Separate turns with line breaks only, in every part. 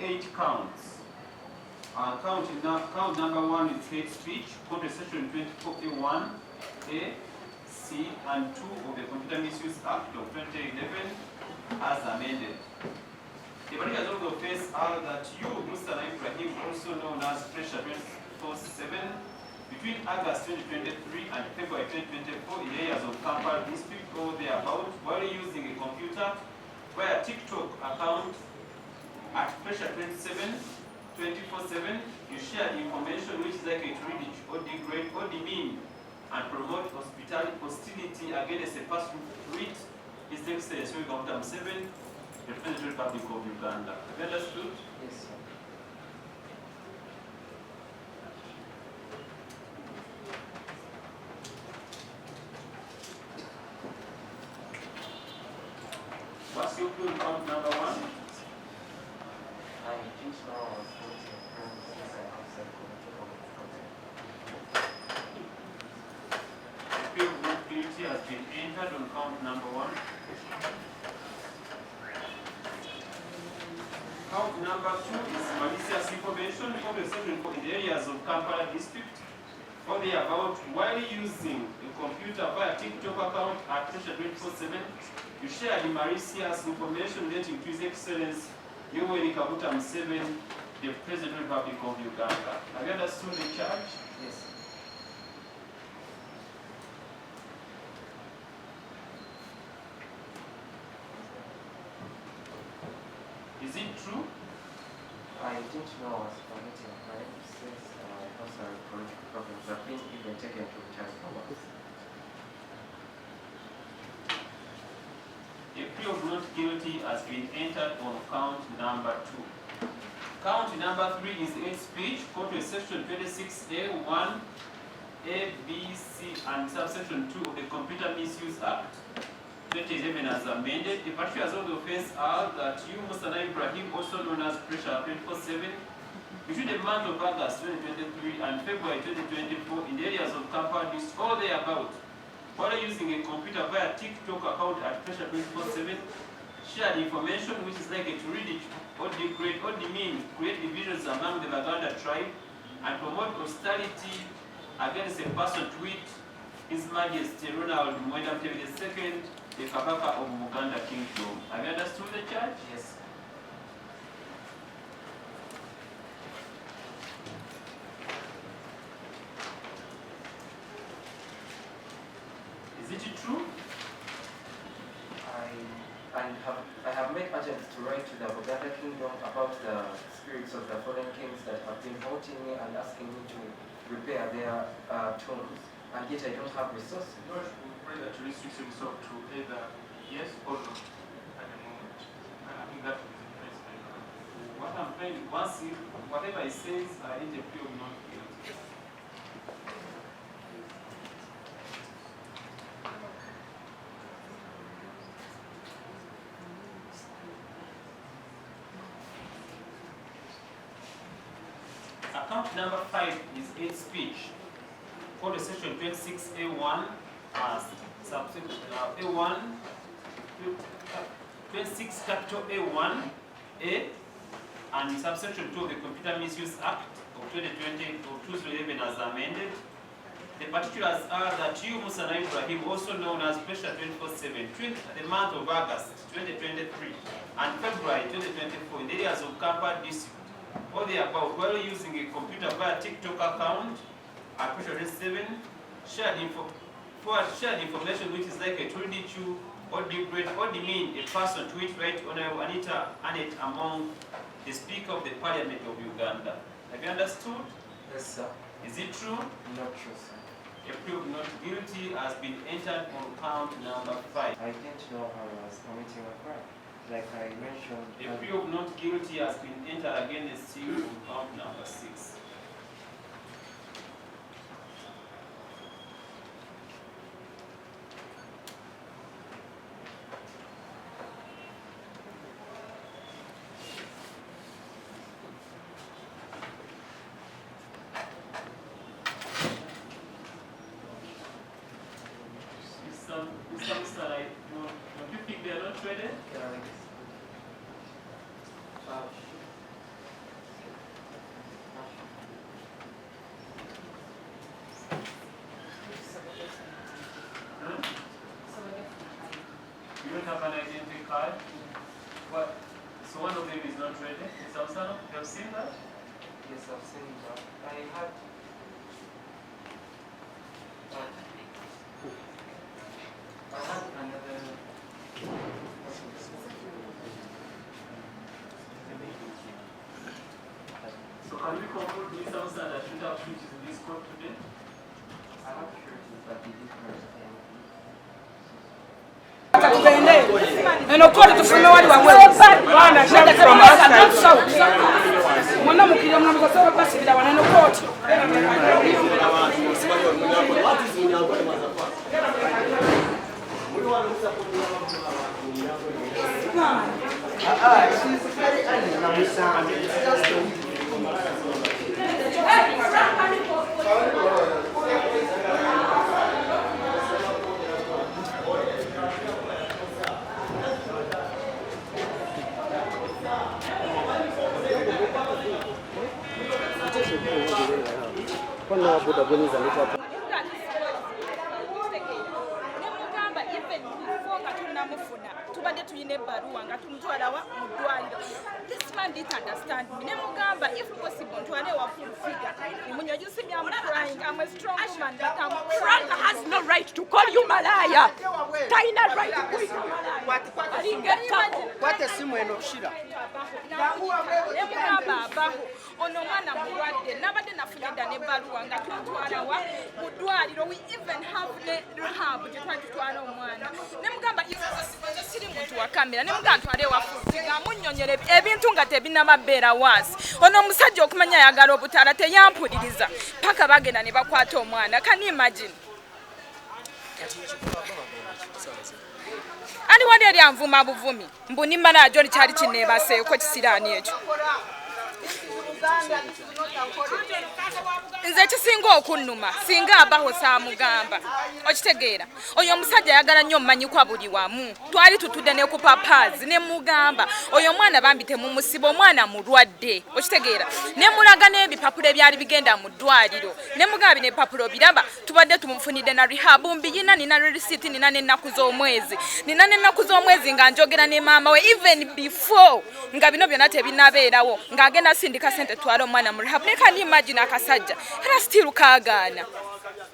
8 counts. Count number 1 is hate speech, according to section 24A1, A, C, and 2 of the Computer Misuse Act of 2011 as amended. The particulars of the offense are that you, Mr. Ibrahim, also known as Pressure 24/7, between August 2023 and February 2024 in areas of Kampala district or thereabout, while using a computer via TikTok account at Pressure 24/7, you share information which is likely to reach or degrade or demean and promote hostility against a person with His Excellency Governor 7, the President Republic of Uganda. Have you understood?
Yes, sir.
What's your plea on count number 1?
I think so. I was voting since I have said
The plea of not guilty has been entered on count number 1. Count number 2 is malicious information of the section in the areas of Kampala district or thereabout while using a computer via TikTok account at Pressure 24/7. You share the malicious information relating to His Excellency Yoweri Kaguta Museveni, the President of the Republic of Uganda. Have you understood the charge?
Yes.
Is it true?
I didn't know I was committing a crime since also political problems have been even taken to return for work.
A plea of not guilty has been entered on count number 2. Count number 3 is hate speach, according to section 26A1, A, B, C, and subsection 2 of the Computer Misuse Act 2011 as amended. The particulars of the offense are that you, Mr. Ibrahim, also known as Pressure 24/7, between the month of August 2023 and February 2024 in the areas of Kampala district or thereabout, while using a computer via TikTok account at Pressure 24/7, share the information which is likely to reach or degrade or demean, create divisions among the Baganda tribe, and promote hostility against a person to wit His Majesty Ronald Bamuwemudde II, the Kabaka of Uganda Kingdom. Have you understood the charge?
Yes.
Is it true?
I have made attempts to write to the Uganda Kingdom about the spirits of the foreign kings that have been haunting me and asking me to repair their tombs, and yet I don't have resources.
Lord, we pray that you restrict yourself to either yes or no at the moment. I think that will be the best.
What I'm trying, whatever it says, I need a plea of not guilty. Account number 5 is hate speech. Code section 26A1 as subsection A1, 26 capital A1, A, and subsection 2 of the Computer Misuse Act of 2020 or 2011 as amended. The particulars are that you, Musa Ibrahim, also known as Pressure 24/7, between the month of August 2023 and February 2024 in the areas of Kampala district or thereabout, while using a computer via TikTok account at Pressure 7, shared information which is likely to reach you or degrade or demean a person to which Right Honorable Anita Annette among the Speaker of the Parliament of Uganda. Have you understood?
Yes, sir.
Is it true?
Not true, sir.
A plea of not guilty has been entered on count number 5.
I didn't know I was committing a crime. Like I mentioned.
A plea of not guilty has been entered against you on count number 6. Don't you think they are not ready? not ready. Mr. Osano, you have seen that?
Yes, I've seen that. I had another.
So can we conclude, Mr. Osano, that you have sureties in this court today?
I have sureties that they did understand.
And of course, from the one who was from outside. When I'm looking at the person that one in the court.
She's very unnecessary. It's just a
this man didn't understand me. If possible, to a full figure. When you see me, I'm crying. I'm a strong woman, but I'm crying. Frank has no right to call you Malaya. Taina right to call you Malaya.
What a similar of Shira.
Ono mwana mulwadde nabadde nafunidde ne baluwa nga tumutwala wa mu ddwaliro. We even have ne rehab gye twatutwala omwana ne mugamba siri muntu wa kamera ne mugamba ntwale wafuzi nga munnyonyera ebintu nga tebinamabeera wansi. Ono omusajja okumanya ayagala obutaala teyampuliriza paka bagenda ne bakwata omwana. Can you imagine? Ali wali eri anvuma buvumi mbu nimba najo likyali kineebaseeko kisiraani ekyo. Nze kisinga okunnuma singa abaho saamugamba okitegeera oyo omusajja ayagala nnyo mmanyi kwa buli wamu twali tutudde ne ku papaazi ne mugamba oyo mwana bambi temumusiba omwana mulwadde okitegeera ne mulaga n'ebipapula ebyali bigenda mu ddwaliro ne mugamba bino ebipapula biraba tubadde tumufunidde na rehab mbiyina nina receipt nina n'ennaku z'omwezi nga njogera ne maama we even before nga bino byonna tebinabeerawo ng'agenda sindika sente twala omwana mu rehab. Can you imagine akasajja era still kaagaana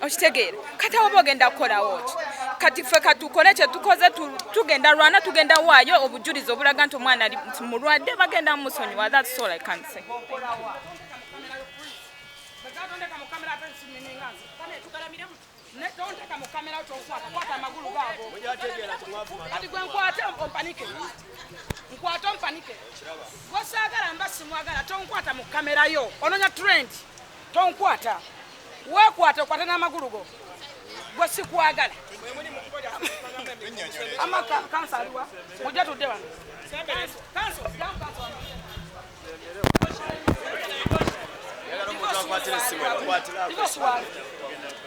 okitegeera kati abo bagenda kukolawo ki kati ffe katukole kye tukoze tugenda lwana tugenda waayo obujulizi obulaga nti omwana ali mulwadde bagenda musonyiwa. That's all I can say. Nkwata mpanike gwosagala mbasi mwagala tonkwata mu kamera yo ononya trend tonkwata wekwata kwata n'amagulu go gwe sikwagala amaka kansa aliwa mujja tudde wano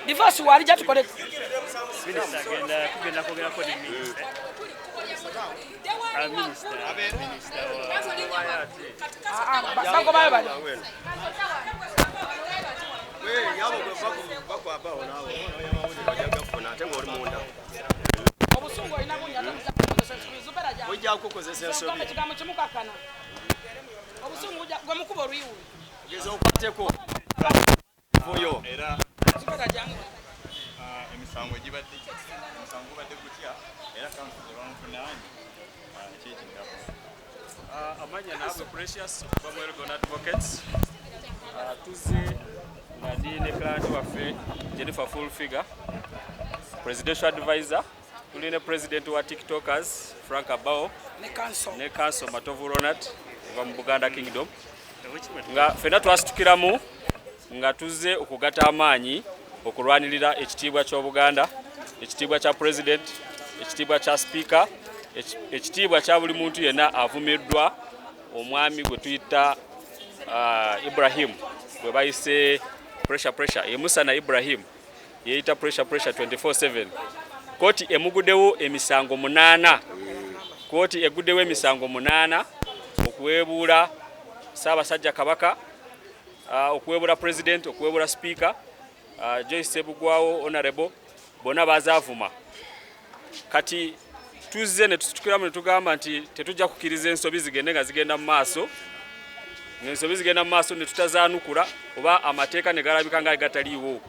divorce wali jja tukole
kugenda kwogerako ne minisita emisango gibadde gutya era kansule bamufunanye amanya naabwe Precious Bamuwemudde Advocates tuzze nga ndi ne client waffe Jennifer Full Figure presidential advisor tuli ne president wa tiktokers Frank Abao ne council Matovu Ronald va mu Buganda Kingdom nga fena twasitukiramu nga tuzze okugata amaanyi okulwanirira ekitiibwa ky'Obuganda, ekitiibwa kya president, ekitiibwa kya speaker, ekitiibwa kya buli muntu yenna avumiddwa omwami gwe tuyita Ibrahim gwe bayise pressure emusana Ibrahim yeeyita pressure 24/7. Kkooti emuguddewo emisango 8. Kkooti eguddewo emisango 8 okuweebuula Ssaabasajja Kabaka, okuweebuula president, okuweebuula speaker Joyce Sebugwawo honorable bonna bazaavuma. Kati tuzze ne tusitukiramu ne tugamba nti tetujja kukkiriza ensobi zigende nga zigenda mu maaso ensobi zigenda mu maaso ne tutazaanukula oba amateeka ne galabika nga gataliiwo.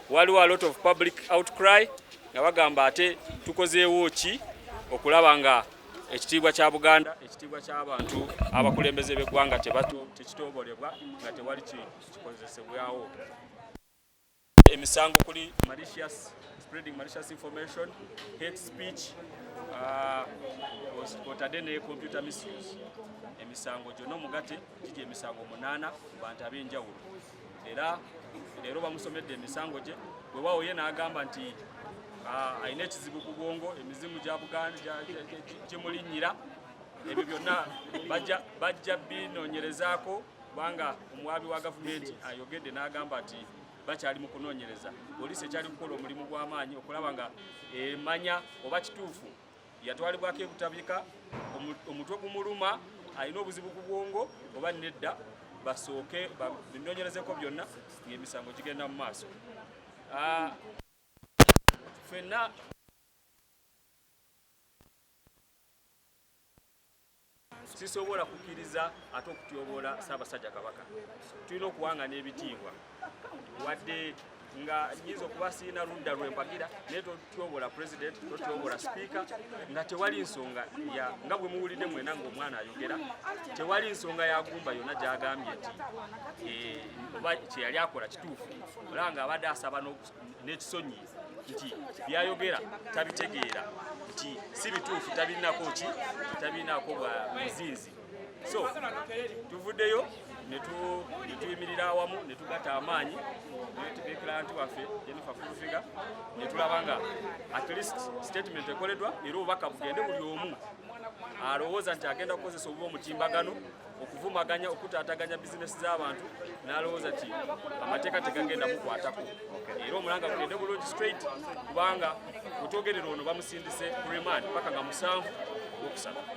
Waliwo a lot of public outcry nga bagamba ate tukozeewo ki okulaba nga ekitiibwa kya Buganda, ekitiibwa ky'abantu abakulembeze b'eggwanga tekitoobolebwa nga tewali kikozesebwawo. Emisango kuli malicious, spreading malicious information, hate speech, otadde ne computer misuse. Emisango gyonna omugate giri emisango 8 ku bantu ab'enjawulo. Era leero bamusomedde emisango gye bwewaawo ye n'agamba nti alina ekizibu ku bwongo, emizimu gya Buganda gimulinnyira. Ebyo byonna bajja binoonyerezaako kubanga omuwaabi wa gavumenti ayogedde n'agamba nti bakyali mu kunoonyereza. Poliisi ekyali kukola omulimu gw'amaanyi okulaba nga emanya oba kituufu yatwalibwako ebutabika, omutwe gumuluma, alina obuzibu ku bwongo oba nedda, basooke binoonyerezeko byonna ng'emisango gigenda mu maaso. Ffenna sisobola kukkiriza ate okutyoboola Ssaabasajja Kabaka. Tulina okuwanga n'ebitiibwa wadde nga nyiza okuba siina ludda lwempagira naye totyoboola President, totyoboola Speaker nga tewali nsonga nga bwe muwulidde mwena ng'omwana ayogera, tewali nsonga yagumba yonna gy'agambye nti oba kye yali akola kituufu, olaba ng'abadde asaba n'ekisonyi nti byayogera tabitegeera nti si bituufu, tabinako bwa buzinzi. So tuvuddeyo ne tuyimirira awamu ne tugatta amaanyi n'ekiranti waffe Jennifer Fulufiga ne tulaba nga at least statement ekoleddwa era obubaka bugende buli omu alowooza nti agenda kukozesa obuba omutimbagano okuvumaganya okutaataganya bizinesi z'abantu n'alowooza nti amateeka tegagenda mukwatako. Era omulanga gugende bulungi straight kubanga otwogerera ono bamusindise ku remand paka nga 7 ogwokusatu.